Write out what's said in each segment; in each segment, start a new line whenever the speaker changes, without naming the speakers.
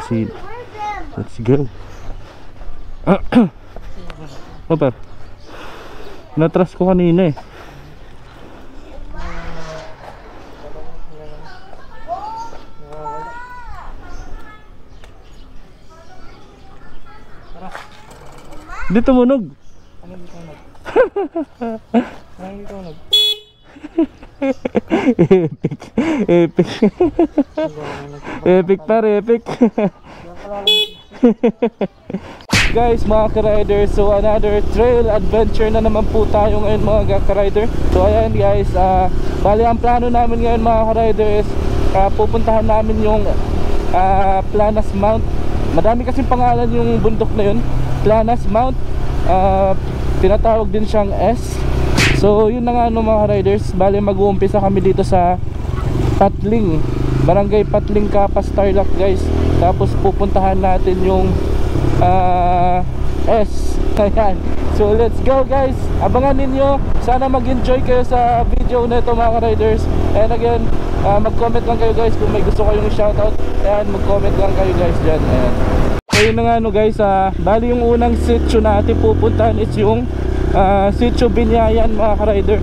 kusina. Let's go. Opa, natras ko kanina eh. Di tumunog.
Ano di tumunog? Ano di tumunog?
Epic. Epic. Epic par, epic. Guys, mga ka-rider, so another trail adventure na naman po tayo ngayon mga ka-rider. So ayan guys, bali ang plano namin ngayon mga ka-rider is pupuntahan namin yung Planas Mount. Madami kasing pangalan yung bundok na yun, Planas Mount. Tinatawag din siyang S. So yun na nga no mga riders, bali mag-uumpisa kami dito sa Patling, Barangay Patling, Capas, Tarlac guys. Tapos pupuntahan natin yung S. Ayan. So let's go guys, abangan ninyo. Sana mag-enjoy kayo sa video na ito mga riders. And again, mag-comment lang kayo guys kung may gusto kayong shoutout. Ayan, mag-comment lang kayo guys dyan. Ayan. So yun na nga no guys, bali yung unang sitio natin pupuntahan is yung Sitio Binyayan mga ka-rider.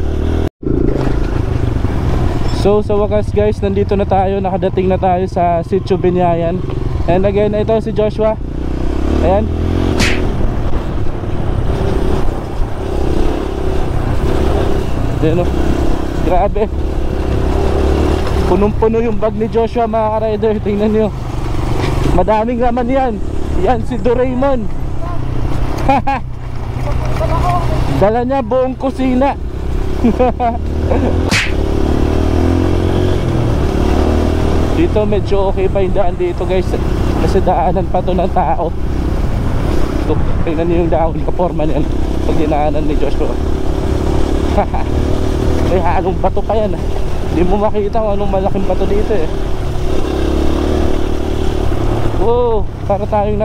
So sa wakas guys, nandito na tayo, nakadating na tayo sa Sitio Binyayan. And again, ito si Joshua. Ayan. Ayan o, grabe, punong-puno yung bag ni Joshua mga ka-rider. Tingnan nyo, madaming laman yan. Yan si Doraemon. Dala niya buong kusina. Dito medyo okay pa yung daan dito guys, kasi daanan pa to ng tao. Ito, tingnan niyo yung dahon kaporma niyan pag dinaanan ni Joshua. May halong bato pa yan. Hindi mo makita kung anong malaking bato dito eh. Wow, para tayong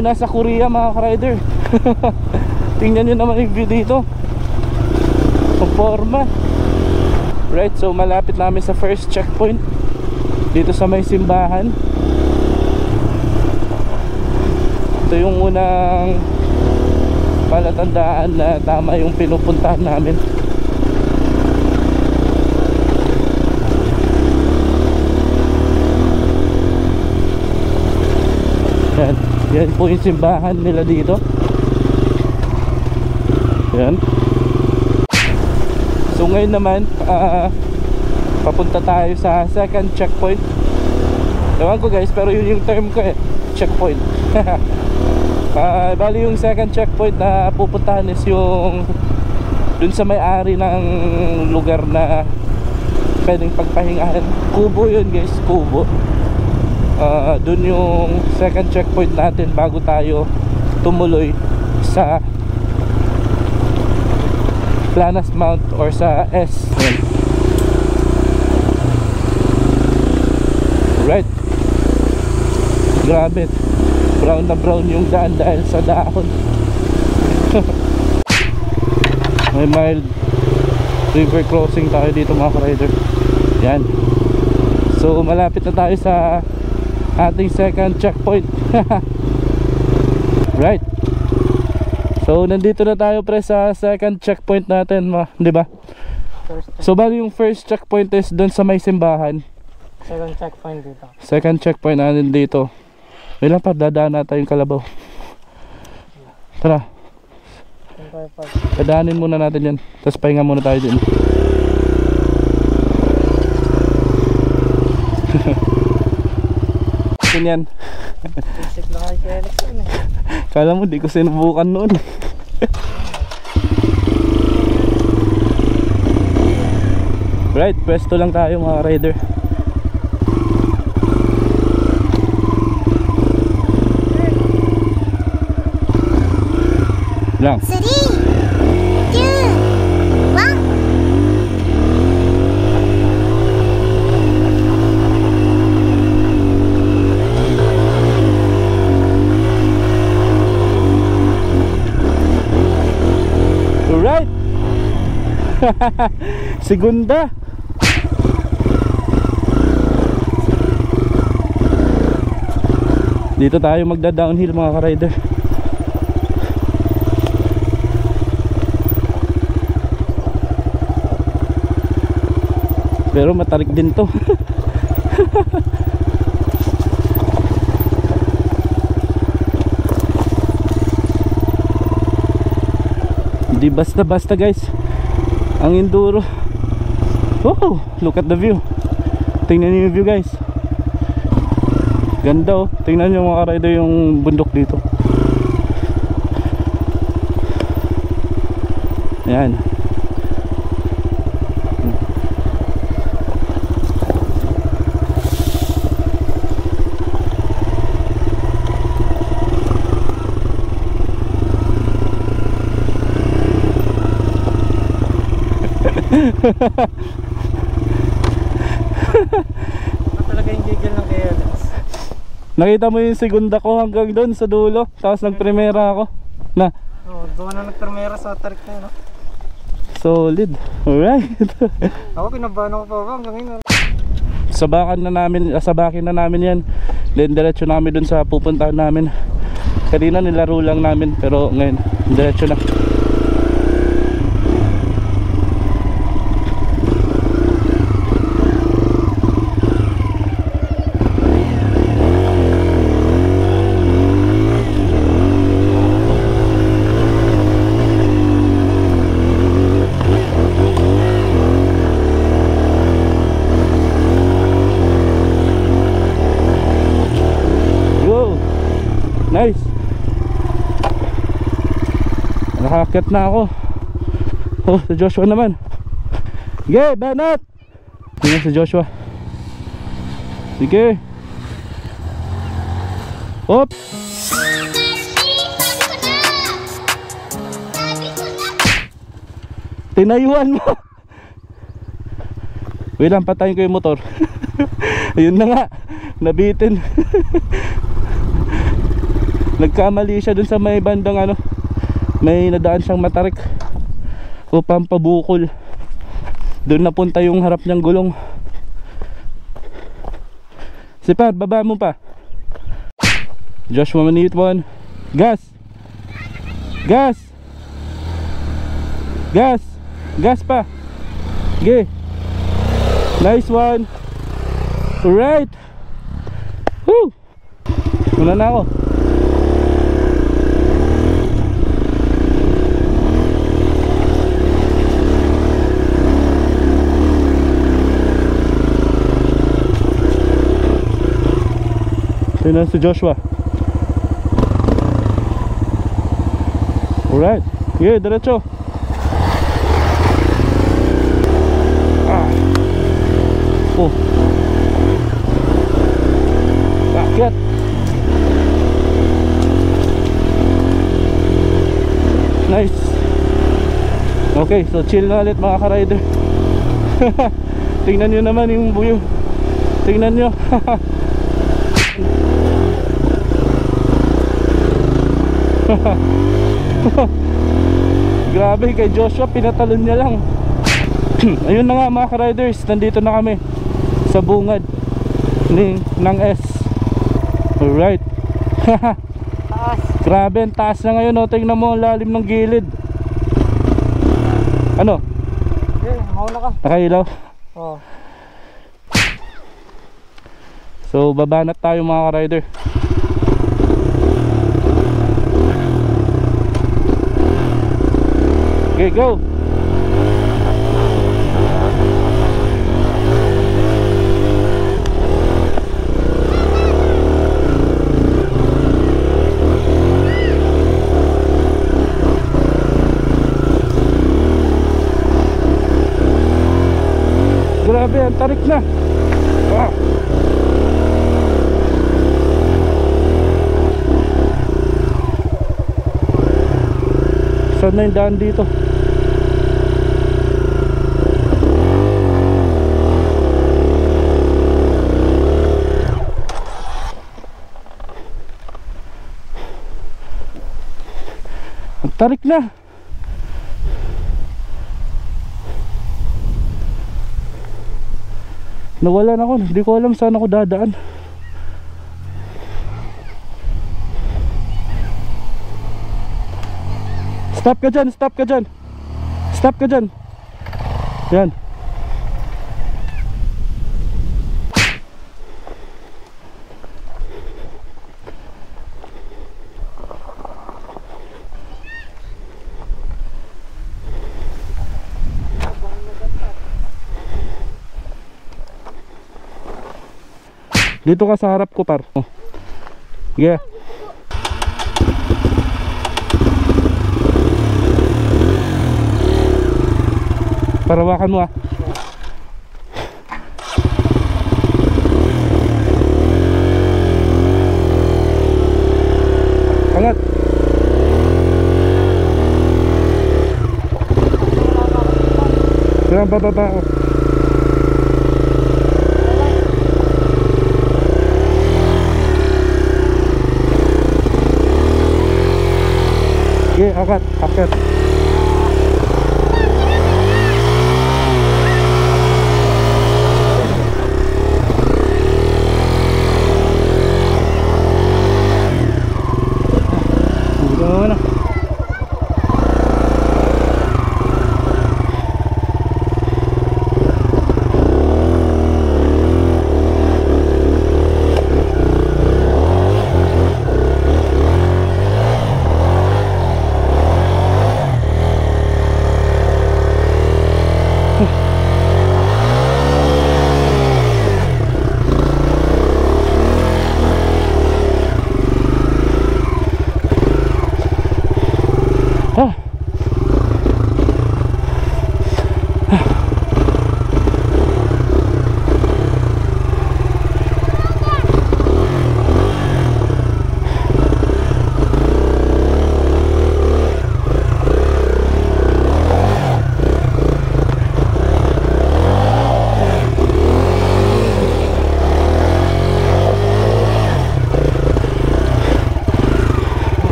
nasa Korea mga ka-rider. Tingnan nyo naman yung view dito, conforma. Right, so malapit namin sa first checkpoint dito sa may simbahan. Ito yung unang palatandaan na tama yung pinupuntahan namin. Yan, yan po yung simbahan nila dito. Yan. So ngayon naman papunta tayo sa second checkpoint. Ewan ko guys, pero yun yung term ko eh, checkpoint. Bali yung second checkpoint na pupuntahan is yung dun sa may-ari ng lugar na pwedeng pagpahingahan. Kubo yun guys, Kubo. Dun yung second checkpoint natin bago tayo tumuloy sa Planas Mount or sa S. Right. Grabe, brown na brown yung daan dahil sa dahon. May mild river crossing tayo dito mga ka-rider. Yan. So malapit na tayo sa ating second checkpoint. Right. So nandito na tayo pre sa second checkpoint natin, di ba? So bali yung first checkpoint is doon sa may simbahan.
Second checkpoint dito.
Second checkpoint natin dito. May lang pa, dadaan natin yung kalabaw. Tara, dadaanin muna natin yan, tapos pahinga muna tayo din. Yan.
Basic na kayo kaya yun eh.
Kala mo di ko sinubukan noon. Right, pwesto lang tayo mga rider. Lang.
3, 2, 1.
Alright. Segunda. Dito tayo magda-downhill mga ka-rider. Pero matarik din to. Hindi basta-basta guys ang enduro. Oh, look at the view. Tingnan niyo yung view guys. Ganda oh. Tingnan niyo mga ka-rider yung bundok dito. Ayan.
Talaga yung gigil ng kaya.
Nakita mo yung segunda ko hanggang doon sa dulo. Tapos nagpremera ako. Na.
Oo, doon na nagprimera sa tarik na yun. No?
Solid. Alright.
Ako kinabahan ako pa ba hanggang ngayon.
Sabakin na namin yan. Then diretso namin doon sa pupuntahan namin. Kanina nilaro lang namin. Pero ngayon diretso na. Nice. Nakakit na ako. Oh, si Joshua naman. Sige, banat. Tingnan si Joshua. Sige. Hop. Tinayuan mo. Wait lang, patayin ko yung motor. Ayun na nga. Nabitin. Nagkamali siya dun sa may bandang ano. May nadaan siyang matarik o pampabukol. Doon napunta yung harap niyang gulong. Sipar, baba mo pa. Joshua Manit 1. Gas. Gas. Gas. Gas pa. Okay. Nice one. Alright. Woo. Muna na ako. Tingnan si Joshua. Alright. Yeah, diretso. Oh. Bakit? Nice. Okay, so chill na ulit mga ka-rider. Tingnan nyo naman yung view. Tingnan nyo. Grabe, kay Joshua pinatalon niya lang. Ayun na nga mga ka-riders, nandito na kami sa bungad ng S. Alright. Grabe, ang taas na ngayon. Tingnan mo ang lalim ng gilid. Ano?
Mauna ka.
Nakailaw?
Oo.
So babanat tayo mga ka-rider. Okay, go. Grabe, ang tarik na. Saan na yung daan dito? Ang tarik na. Nawalan ako, hindi ko alam saan ako dadaan. Stop ka dyan, stop ka dyan. Stop ka dyan. Yan. Dito ka sa harap ko, par. Oh. Yeah. Parawakan mo ah. Angat. Kailangan bababa ako. Okay, akat, akat.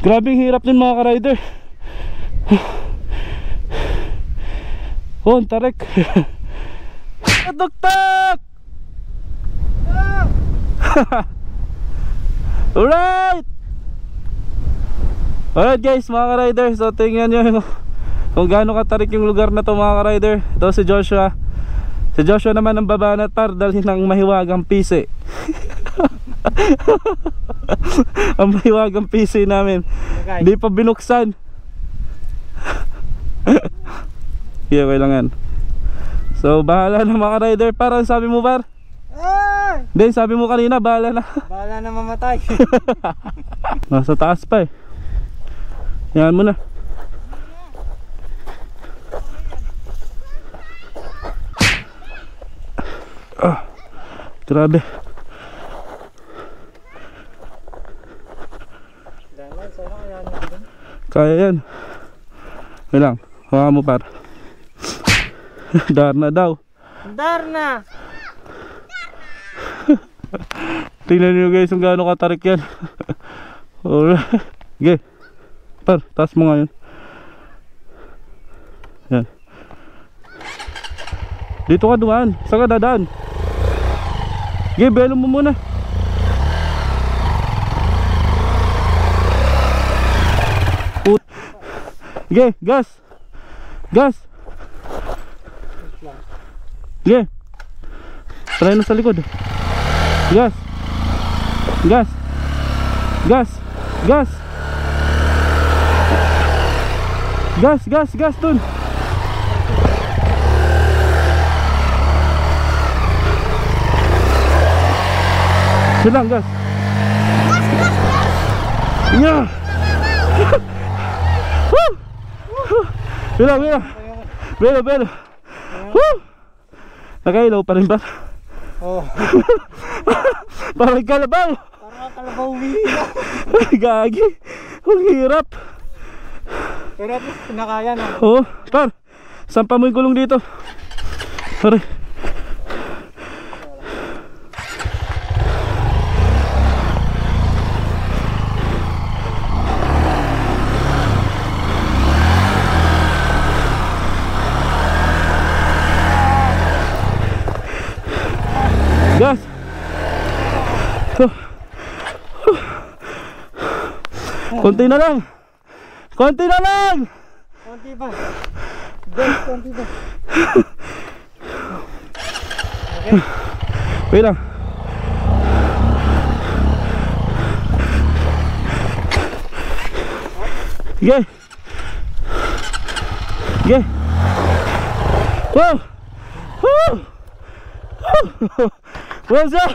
Grabing hirap din mga ka-rider. Oh, tarik. Tuktok! Alright! Alright guys, mga ka-rider. So tingnan nyo kung gaano katarik yung lugar na to mga ka-rider. Ito si Joshua. Si Joshua naman ang babanat par dahil ng mahiwagang pisi. Ang mahiwagang PC namin hindi pa binuksan. Yeah, kailangan. So bahala na mga rider. Parang sabi mo par? Hindi, sabi mo kanina bahala na.
Bahala na mamatay.
Nasa taas pa eh. Yan mo na. Grabe. Kaya yan. Ilang, hawa mo par. Darna daw.
Darna.
Tingnan nyo guys kung gaano katarik yan. Alright. Okay. Par, taas mo nga yun. Yan. Dito ka dumaan. Saan ka dadaan? Okay, belo mo muna. Okay, gas. Gas. Okay. Try na sa likod. Gas. Gas. Gas. Gas. Gas, gas, gas dun. Silang gas. Yeah. Belo, belo. Belo, belo. Nakailaw pa rin ba?
Oh.
Parang kalabaw.
Parang kalabaw wila.
Gagi. Ang hirap.
Pero at least pinakaya na.
Oo, par. Sampa mo yung gulong dito. Sorry. Konti na lang. Konti na lang.
Konti pa. Guys, konti pa. Okay.
Wait lang. Sige. Sige. Wow. Woo. What's up?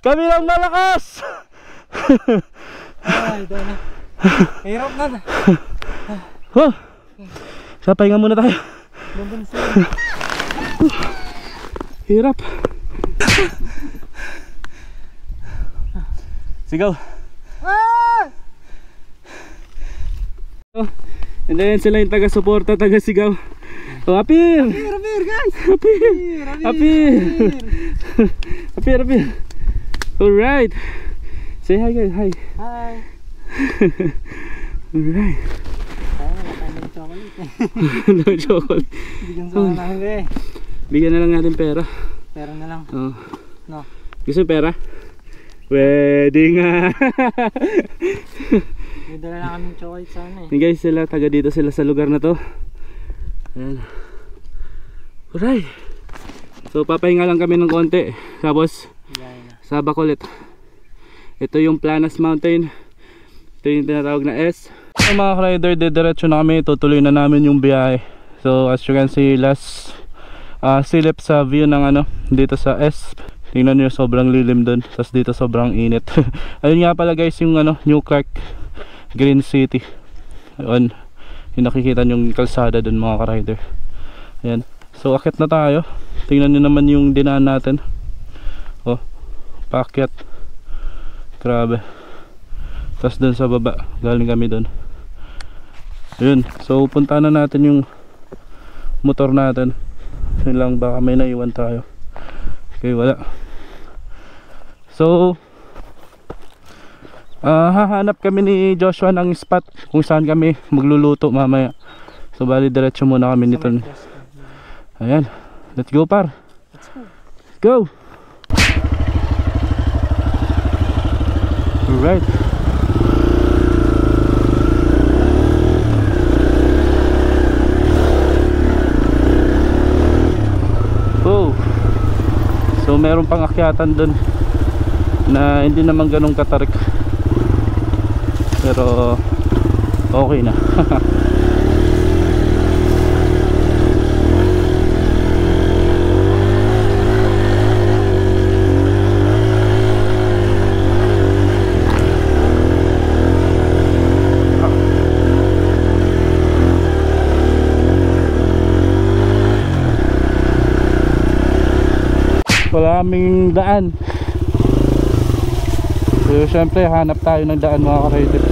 Kami lang malakas.
Ay, doon na. Hirap na.
Oh. Sa pahinga muna tayo.
Doon siya.
Hirap. Sigaw.
Ah!
Oh, and then sila yung taga-suporta, taga-sigaw. Oh, Apir!
Apir, guys!
Apir! Apir! Apir, Apir! Alright! Say hi guys, hi!
Hi!
Alright!
Kaya nga, nakain ng chocolate eh.
No chocolate.
Bigyan sa mga namin eh.
Bigyan na lang natin pera.
Pero na lang.
Oh.
No.
Gusto yung pera? Pwede nga!
May dala na kami ng chocolate sana eh.
And guys, sila, taga dito sila sa lugar na to. Ayan. Alright! So papahinga lang kami ng konti. Tapos sabak ulit. Ito yung Planas Mountain. Ito yung tinatawag na S. So mga rider, diretso na kami. Tutuloy na namin yung biyahe. So as you can see, last silip sa view ng ano, dito sa S. Tingnan nyo, sobrang lilim dun. Tapos dito sobrang init. Ayun nga pala guys, yung ano, New Clark Green City. Ayun, yung nakikita yung kalsada dun mga ka-rider. Ayan. So akit na tayo. Tingnan nyo naman yung dinaan natin. Oh, paakyat. Grabe. Tapos dun sa baba, galing kami dun. Ayun, so punta na natin yung motor natin. Yun lang, baka may naiwan tayo. Okay, wala. So hahanap kami ni Joshua ng spot kung saan kami magluluto mamaya. So bali diretso muna kami nito. Ayan, let's go par. Let's go. Alright. Oh. So meron pang akyatan dun na hindi naman ganun katarik, pero okay na. Wala kaming daan. So syempre hanap tayo ng daan mga ka-rider.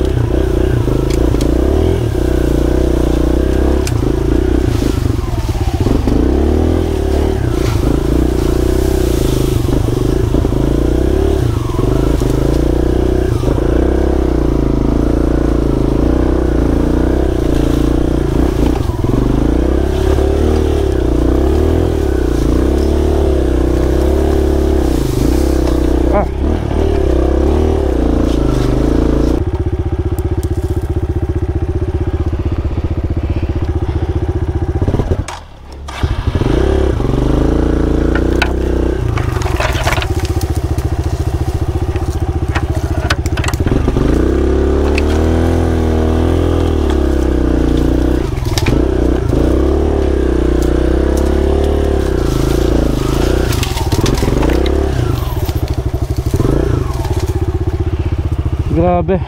Grabe.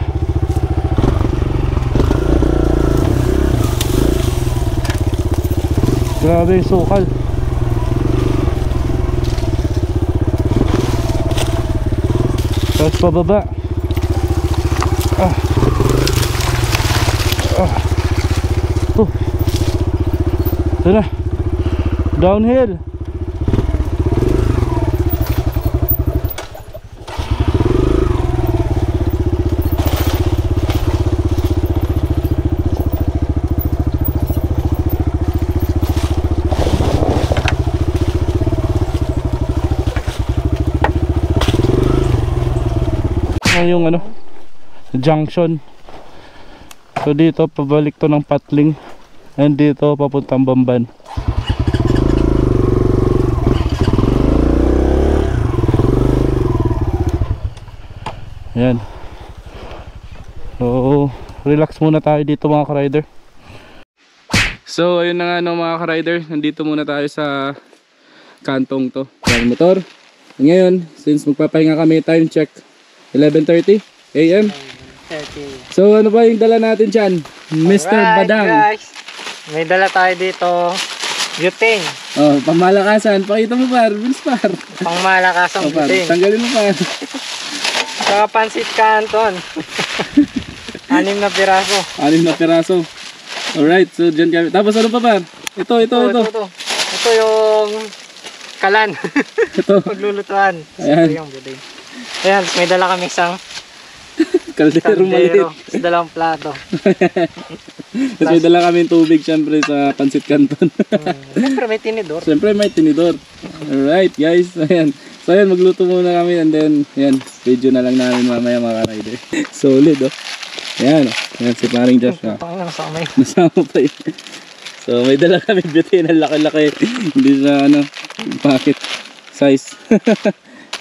Grabe yung sukal. Tapos pababa. Ito na. Downhill. Yung ano, junction So dito pabalik to ng Patling, and dito papuntang Bamban. Yan. So relax muna tayo dito mga ka-rider. So ayun na nga no mga ka-rider, nandito muna tayo sa kantong to ng motor. Ngayon, since magpapahinga kami, time check 11:30 AM.
30.
So ano ba yung dala natin dyan? Mr.
Alright,
Badang.
guys. May dala tayo dito. Butane.
Oh, pamalakasan. Pakita mo par, bilis par.
Pangmalakasang
Oh, par.
butane.
Tanggalin mo par.
Saka pansit canton. 6 na piraso.
6 na piraso. Alright, so dyan kami. Tapos ano pa par? Ito.
Ito yung kalan.
Ito.
Paglulutuan.
Ayan.
Ito yung butane. Ayan, may dala kami isang
Kaldero maliit.
Sa dalawang plato.
Tapos may dala kami tubig syempre sa pansit canton.
Siyempre may tinidor.
Siyempre may tinidor. Alright guys, ayan. So ayan, magluto muna kami and then ayan, video na lang namin mamaya mga rider. Solid oh. Ayan oh. Ayan si paring Joshua.
Panglang sa kamay.
Nasama pa yun. So may dala kami butane na laki-laki. Hindi sa ano, packet size.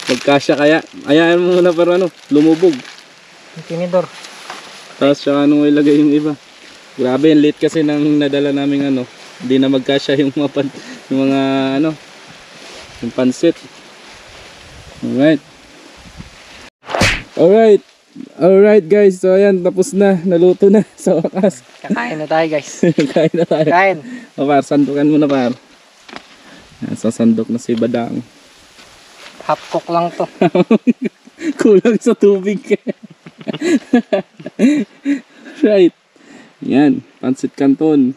Pagkasya kaya. Ayaan mo muna para ano, lumubog.
May tinidor.
Tapos saka nung ilagay yung iba. Grabe, yung late kasi nang nadala namin ano. Hindi na magkasya yung mga, yung mga ano, yung pansit. Alright. Alright guys, so ayan, tapos na, naluto na sa wakas.
Kakain na tayo guys.
Kain na tayo.
Kain.
O par, sandukan mo na par. Ayan, sasandok na si Badang.
Half cook lang to.
Kulang sa tubig. Right. Yan, pansit canton.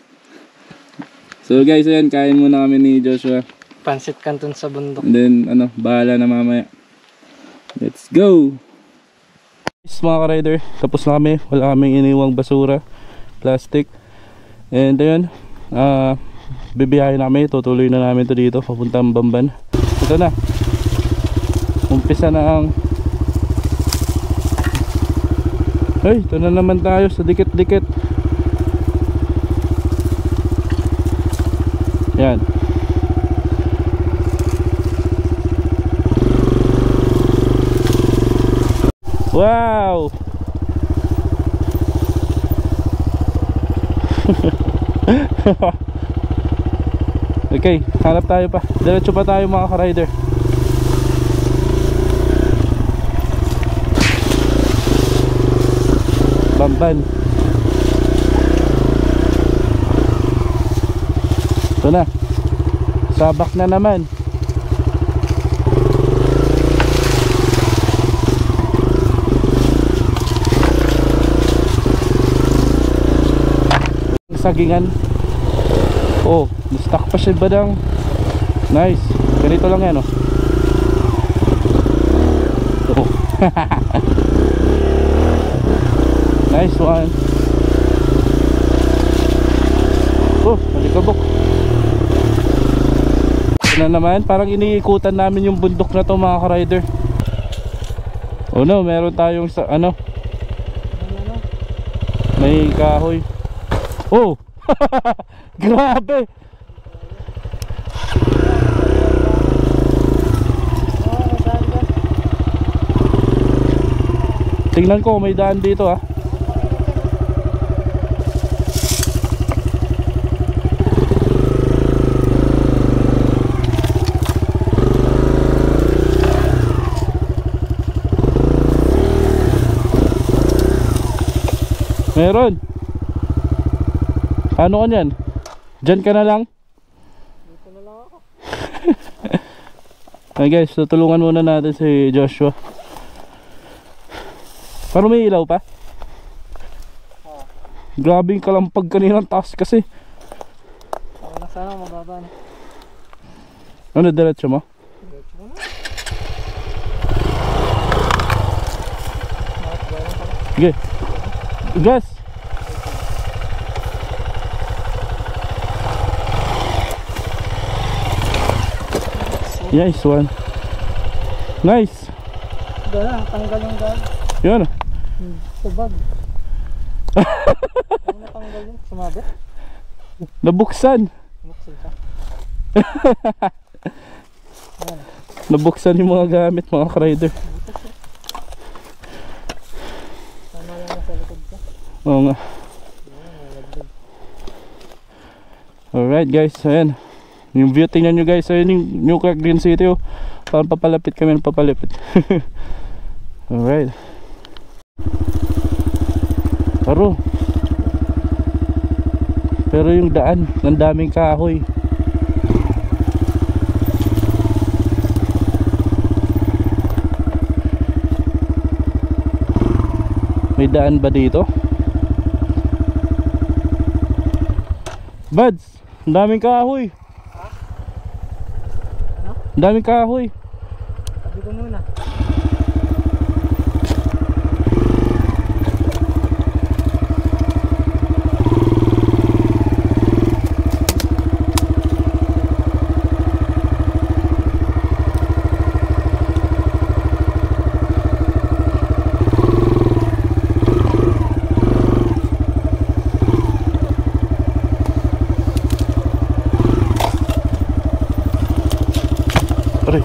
So guys, ayan, kain muna kami ni Joshua.
Pansit canton sa bundok.
And then, ano, bahala na mamaya. Let's go! Guys, mga ka-rider, tapos na kami. Wala kaming iniwang basura, plastic. And ayun, bibiyahin na kami. Tutuloy na namin to dito, papuntang Bamban. Ito na. Umpisa na ang... Hey, ito na naman tayo sa dikit-dikit. Yan. Wow! Okay, hanap tayo pa. Diretso pa tayo mga ka-rider. Bamban. Ito na. Sabak na naman. Sagingan. Oh, na-stuck pa siya Badang. Nice. Ganito lang yan oh. Oh. Nice one. Oh, malikabok. Ito na naman, parang iniikutan namin yung bundok na to mga ka-rider. Oh no, meron tayong sa ano. May kahoy. Oh! Grabe! Tingnan ko, may daan dito ah. Meron. Ano ka nyan? Diyan ka na lang?
Dito na lang ako.
Okay guys, tutulungan muna natin si Joshua. Parang may ilaw pa? Grabe yung kalampag kaninang taas kasi.
Sana mababa na.
Ano, diretso mo?
Diretso mo na.
Sige. Gas! Nice one. Nice.
Dala, tanggal yung dal.
Yun.
Subag. Sumabi?
Nabuksan.
Buksan ka. Ayan.
Nabuksan yung mga gamit mga ka-rider.
Tama lang na sa likod ka.
Oo nga. Alright guys, ayan. Yung view, tingnan nyo guys. Ayan yung New Clark Green City oh. Parang papalapit kami ng papalapit. Alright. Pero yung daan, ang daming kahoy. May daan ba dito? Buds, ang daming kahoy.
Ano?
Ang daming kahoy.
Sabi ko muna.
Aray.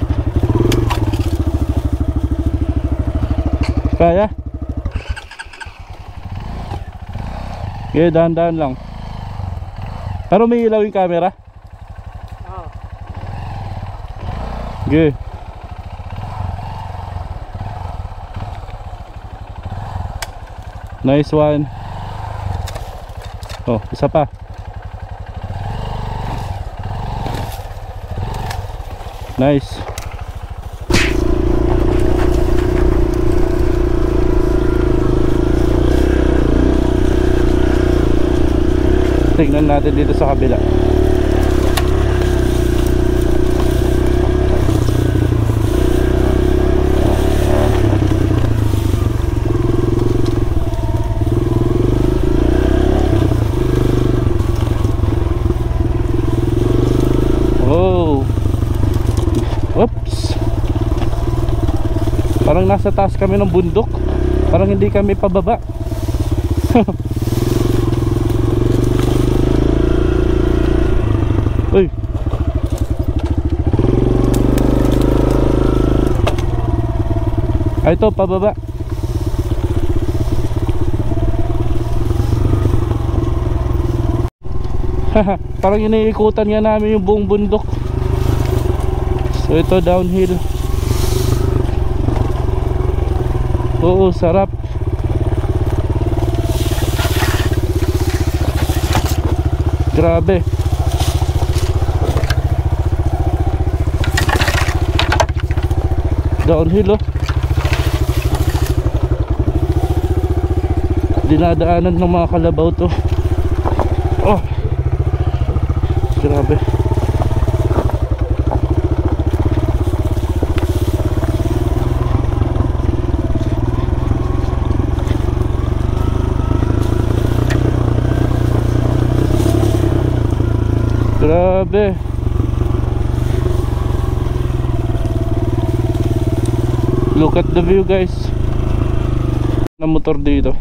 Kaya? Okay, dahan-dahan lang. Pero may ilaw yung camera?
Oo.
Okay. Nice one. Oh, isa pa. Nice. Tingnan natin dito sa kabila. Oh. Oops. Parang nasa taas kami ng bundok. Parang hindi kami pababa. Uy. Ay, ito pababa. Parang iniikutan nga namin yung buong bundok. So ito downhill. Oo, sarap. Grabe. Downhill oh. Dinadaanan ng mga kalabaw to. Oh. Grabe. Grabe. Look at the view guys. Na motor dito.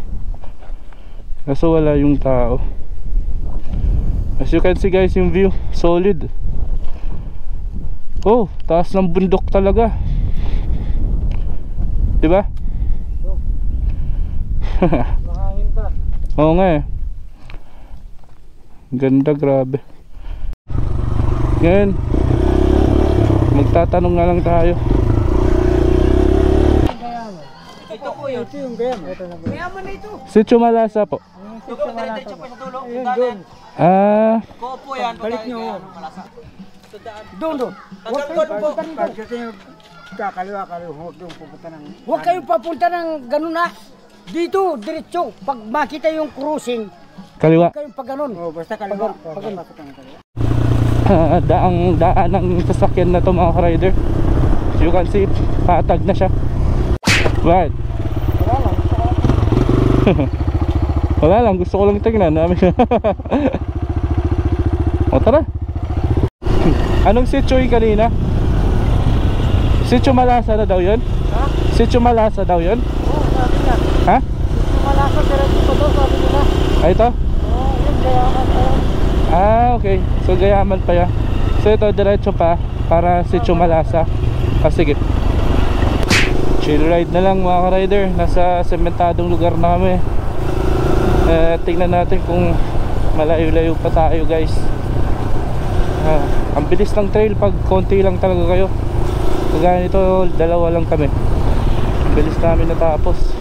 Kaso wala yung tao. As you can see guys, yung view solid. Oh, taas ng bundok talaga. Diba?
Mahangin ka.
Oo nga eh. Ganda, grabe. Ngayon, magtatanong nga lang tayo.
Ito po yun. Ito yung gayam. Ito na gayam. Mayaman na ito.
Sitio Malasa po.
Tulong, diretso po sa tulong. Ayun, doon.
Ah,
Kopo yan. Balik nyo. Doon, doon. Huwag kayong pupunta ng doon. Kasi kakaliwa, huwag kayong pupunta ng... Huwag kayong papunta ng ganun na. Dito, diretso. Pag makita yung cruising,
kaliwa.
huwag kayong pag ganun. Oo, basta kaliwa. Pag ganun.
Daan ng sasakyan na to mga ka-rider. So you can see, patag na siya. Right. Wala lang, gusto ko lang tingnan namin. O tara. Anong sitio yung kanina? Sitio Malasa na daw yun?
Ha?
Sitio Malasa daw yun?
Oo, sabi niya.
Ha?
Sitio Malasa, diretso pa doon, sabi nila.
Ay ito?
Oo, yun.
Ah, okay. So Gayaman pa yan. So ito diretso pa para si Chumalasa. Ah, sige. Chill ride na lang mga ka-rider. Nasa sementadong lugar na kami. Tingnan natin kung malayo-layo pa tayo guys. Ang bilis ng trail pag konti lang talaga kayo. Kagaya nito, dalawa lang kami. Ang bilis namin natapos.